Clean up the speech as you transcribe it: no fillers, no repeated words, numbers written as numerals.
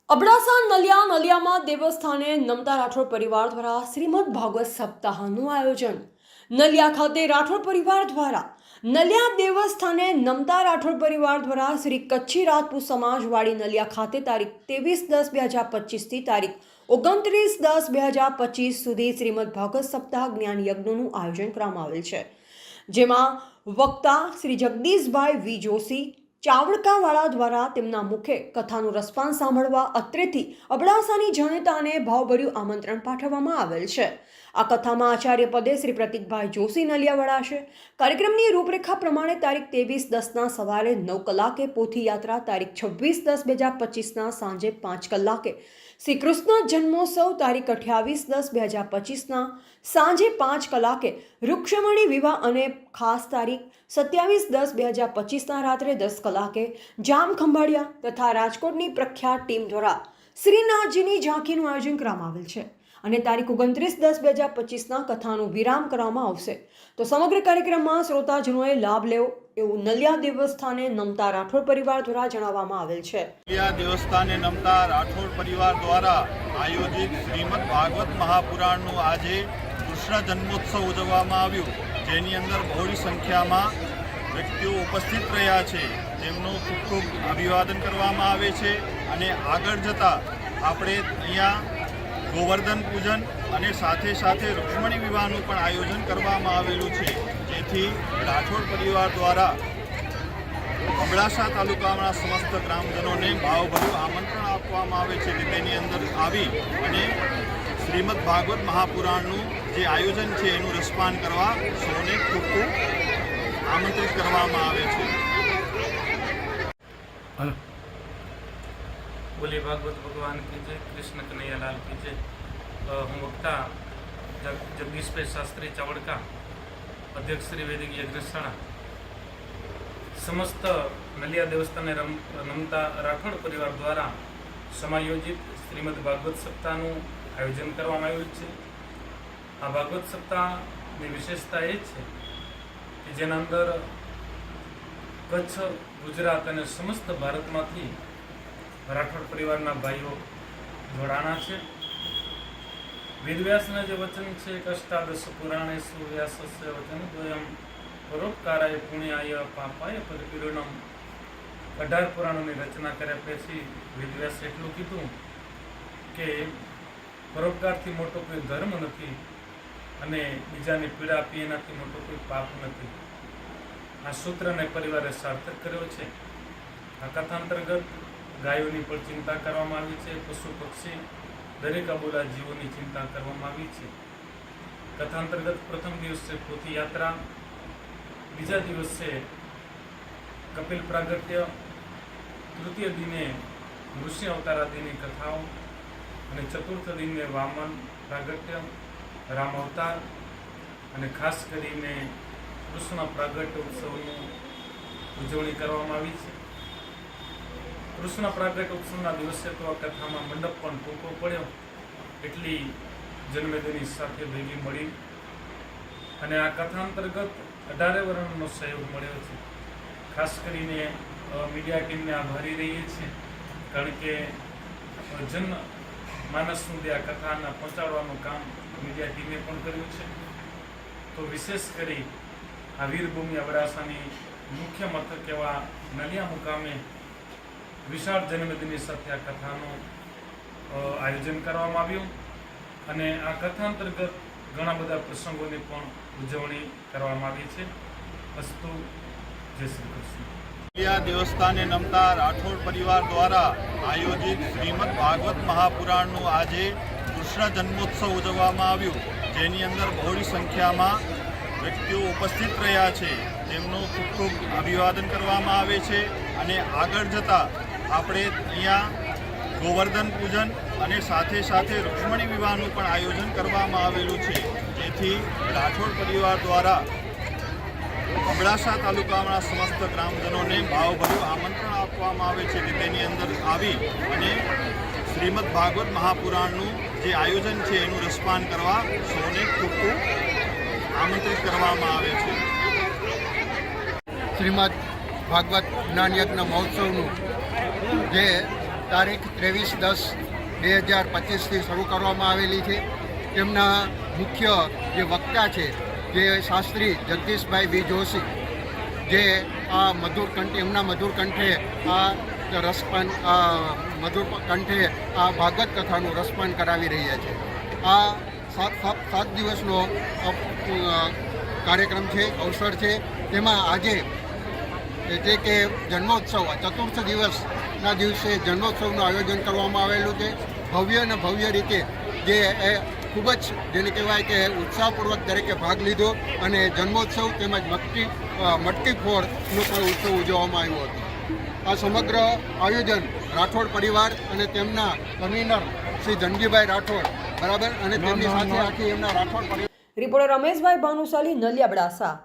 અબડાસા નલિયામાં દેવસ્થાને નમતા રાઠોડ પરિવાર દ્વારા શ્રીમદ ભાગવત સપ્તાહનું આયોજન। નલિયા ખાતે રાઠોડ પરિવાર દ્વારા નલિયા દેવસ્થાને નમતા રાઠોડ પરિવાર દ્વારા શ્રી કચ્છી રાજપૂત સમાજવાડી નલિયા ખાતે તારીખ 23/10/2025 થી તારીખ 29/10/2025 સુધી શ્રીમદ ભાગવત સપ્તાહ જ્ઞાન યજ્ઞનું આયોજન કરવામાં આવેલ છે, જેમાં વક્તા શ્રી જગદીશભાઈ વી જોશી ચાવડકાવાળા દ્વારા તેમના મુખે કથાનું રસપાન સાંભળવા અત્રેથી અબડાસાની જનતાને ભાવભર્યું આમંત્રણ પાઠવવામાં આવેલ છે। આ કથામાં આચાર્ય પદે શ્રી પ્રતિકભાઈ જોશી નલિયા વડાશે। કાર્યક્રમની રૂપરેખા પ્રમાણે તારીખ 23/10 સવારે 9 કલાકે પોથી યાત્રા, તારીખ 26/10/2025 સાંજે 5 કલાકે શ્રી કૃષ્ણ જન્મોત્સવ, તારીખ 28/10/2025 સાંજે 5 કલાકે રૂક્ષમણી વિવાહ અને ખાસ તારીખ 27/10/2025 રાત્રે 10 કલાકે જામ ખંભાળિયા તથા રાજકોટની પ્રખ્યાત ટીમ દ્વારા શ્રીનાથજીની ઝાંખીનું આયોજન કરવામાં આવેલ છે અને તારીખ 29/10/2025 કથાનું વિરામ કરવામાં આવશે। તો સમગ્ર કાર્યક્રમમાં શ્રોતાજનોએ લાભ લેવો એવું નલિયા દેવસ્થાને નમતા રાઠોડ પરિવાર દ્વારા જણાવવામાં આવેલ છે। નલિયા દેવસ્થાને નમતા રાઠોડ પરિવાર દ્વારા આયોજિત શ્રીમદ ભાગવત મહાપુરાણનું આજે કૃષ્ણ જન્મોત્સવ ઉજવવામાં આવ્યું, જેની અંદર બહોળી સંખ્યામાં વ્યક્તિઓ ઉપસ્થિત રહ્યા છે। તેમનું ખૂબ ખૂબ અભિવાદન કરવામાં આવે છે અને આગળ જતાં આપણે અહીંયા ગોવર્ધન પૂજન અને સાથે સાથે રૂક્ષ્મણી વિવાહનું પણ આયોજન કરવામાં આવેલું છે, જેથી રાઠોડ પરિવાર દ્વારા અબડાસા તાલુકાના સમસ્ત ગ્રામજનોને ભાવભર્યું આમંત્રણ આપવામાં આવે છે કે તેની અંદર આવી અને શ્રીમદ ભાગવત મહાપુરાણનું જે આયોજન છે એનું રસપાન કરવા સૌને ખૂબ ખૂબ આમંત્રિત કરવામાં આવે છે। बोले भागवत भगवान की जय, कृष्ण कन्हैया लाल की जय। હું વક્તા જગદીશભાઈ શાસ્ત્રી ચાવડકા, અધ્યક્ષ શ્રી વૈદિક યજ્ઞશાળા, સમસ્ત નલિયા દેવસ્થાને નમતા રાઠોડ પરિવાર દ્વારા સમાયોજિત શ્રીમદ ભાગવત સપ્તાહનું આયોજન કરવામાં આવ્યું છે। આ ભાગવત સપ્તાહની વિશેષતા એ છે કે જેના અંદર કચ્છ, ગુજરાત અને સમસ્ત ભારતમાંથી રાઠોડ પરિવારના ભાઈઓ જોડાણા છે। વેદવ્યાસના જે વચન છે કે અષ્ટાદશ પુરાણેષુ વ્યાસસ્ય વચન દ્વયમ પરોપકારાય પુણ્યાય પાપાય પરિપૂર્ણમ। 18 પુરાણોની રચના કર્યા પછી વેદવ્યાસે એટલું કીધું કે પરોપકારથી મોટો કોઈ ધર્મ નથી અને બીજાની પીડા આપી એનાથી મોટો કોઈ પાપ નથી। આ સૂત્રને પરિવારે સાર્થક કર્યો છે। આ કથા અંતર્ગત ગાયોની પણ ચિંતા કરવામાં આવી છે, પશુ પક્ષી દરેક અબોલા જીવોની ચિંતા કરવામાં આવી છે। કથા અંતર્ગત પ્રથમ દિવસે પોથી યાત્રા, બીજા દિવસે કપિલ પ્રાગટ્ય, તૃતીય દિને ઋષિ અવતારાદિની કથાઓ અને ચતુર્થ દિને વામન પ્રાગટ્ય, રામ અવતાર અને ખાસ કરીને કૃષ્ણ પ્રાગટ્ય ઉત્સવની ઉજવણી કરવામાં આવી છે। કૃષ્ણ પ્રાગટ્ય ઉત્સવના દિવસે તો આ કથામાં મંડપ પણ ટૂંકો પડ્યો, એટલી જનમેદની સાથે ભેગી મળી અને આ કથા અંતર્ગત 18 વર્ણનો સહયોગ મળ્યો છે। ખાસ કરીને મીડિયા ટીમને આભારી રહીએ છીએ, કારણ કે જન માનસ સુધી આ કથાના પહોંચાડવાનું કામ મીડિયા ટીમે પણ કર્યું છે। તો વિશેષ કરી આ વીરભૂમિ અબડાસાની મુખ્ય મથક એવા નલિયા મુકામે વિશાળ જન્મદિની સાથે આ કથાનું આયોજન કરવામાં આવ્યું અને આ કથા અંતર્ગત ઘણા બધા પ્રસંગોની પણ ઉજવણી કરવામાં આવી છે। અસ્તુ, જય શ્રી કૃષ્ણ। નલિયા દેવસ્થાને નમતા રાઠોડ પરિવાર દ્વારા આયોજિત શ્રીમદ ભાગવત મહાપુરાણનું આજે કૃષ્ણ જન્મોત્સવ ઉજવવામાં આવ્યું, જેની અંદર બહોળી સંખ્યામાં વ્યક્તિઓ ઉપસ્થિત રહ્યા છે। તેમનું ખૂબ ખૂબ અભિવાદન કરવામાં આવે છે અને આગળ જતાં આપણે અહીંયા ગોવર્ધન પૂજન અને સાથે સાથે રૂક્ષ્મણી વિવાહનું પણ આયોજન કરવામાં આવેલું છે, જેથી રાઠોડ પરિવાર દ્વારા અબડાસા તાલુકાના સમસ્ત ગ્રામજનોને ભાવભર્યું આમંત્રણ આપવામાં આવે છે કે તેની અંદર આવી અને શ્રીમદ ભાગવત મહાપુરાણનું જે આયોજન છે એનું રસપાન કરવા સૌને ખૂબ ખૂબ આમંત્રિત કરવામાં આવે છે। શ્રીમદ ભાગવત જ્ઞાન યજ્ઞ મહોત્સવનું જે તારીખ 23/10/2025થી શરૂ કરવામાં આવેલી છે. તેમના મુખ્ય જે વક્તા છે જે શાસ્ત્રી જગદીશભાઈ વી જોશી, જે આ એમના મધુર કંઠે આ રસપાન મધુર કંઠે આ ભાગવત કથાનું રસપાન કરાવી રહ્યા છે. આ 7 દિવસનો કાર્યક્રમ છે, અવસર છે. તેમાં આજે જે કે જન્મોત્સવ ચતુર્થ દિવસના દિવસે જન્મોત્સવનું આયોજન કરવામાં આવેલું છે. ભવ્ય અને ભવ્ય રીતે જે ખૂબ જ જેને કહેવાય કે ઉત્સાહપૂર્વક દરેકે ભાગ લીધો અને જન્મોત્સવ તેમજ મટકી ફોડનો પણ ઉત્સવ ઉજવવામાં આવ્યો હતો. આ સમગ્ર આયોજન રાઠોડ પરિવાર અને તેમના કન્વીનર શ્રી ધનજીભાઈ રાઠોડ બરાબર અને તેમની સાથે આખી એમના રાઠોડ પરિવાર. રિપોર્ટર રમેશભાઈ ભાનુશાલી, નલિયા, અબડાસા.